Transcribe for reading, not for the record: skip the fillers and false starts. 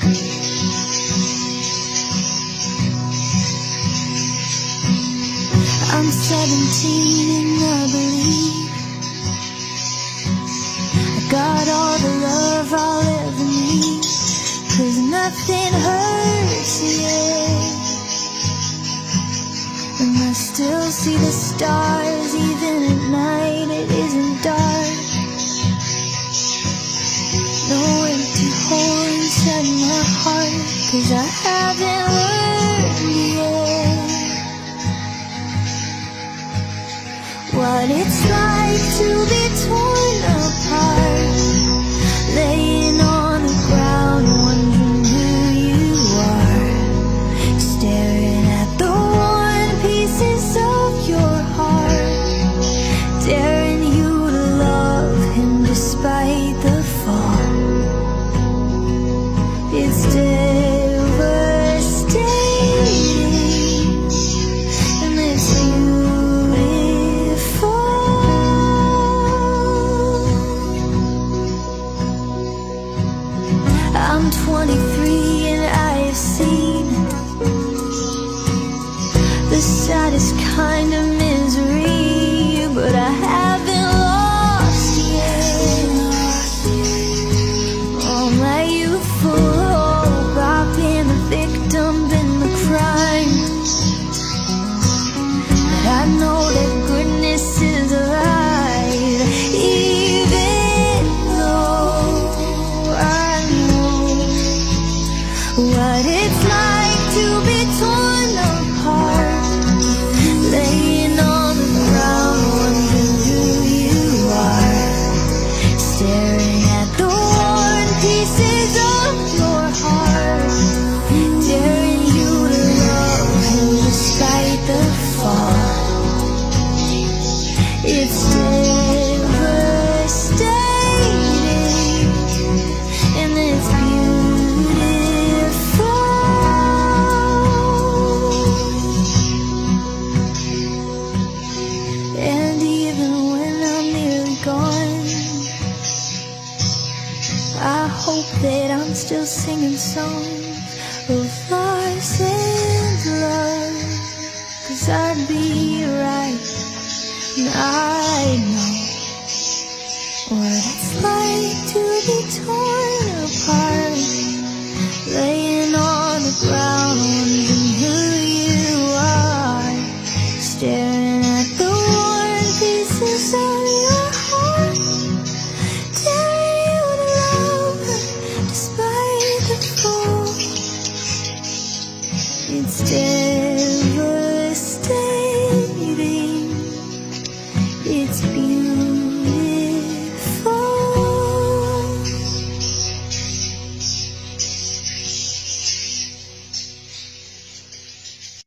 I'm 17 and I believe I got all the love I'll ever need, 'cause nothing hurts yet, and I still see the stars even at night. It isn't dark. No empty hole inside my heart, 'cause I haven't learned yet what it's like to be torn apart, laying on the ground wondering who you are, staring at the worn pieces of your heart, daring you to love him despite the fall. It's devastating, and it's beautiful. I'm 23 and I have seen the saddest kind of misery, but I haven't lost yet. All my youthful hope, I've been a victim, been the crime, but I know that goodness is alive, even though I know what it's like to be torn apart, laying on the ground wondering who you are, staring at the worn pieces of your heart, daring you to love him despite the fall. It's devastating, and it's beautiful. And even when I'm nearly gone, I hope that I'm still singing songs of loss and love, 'cause I'd be right, and I know what it's like to be torn apart, laying on the ground wondering who you are, staring at the worn pieces of your heart, daring you to love despite the fall. It's dead.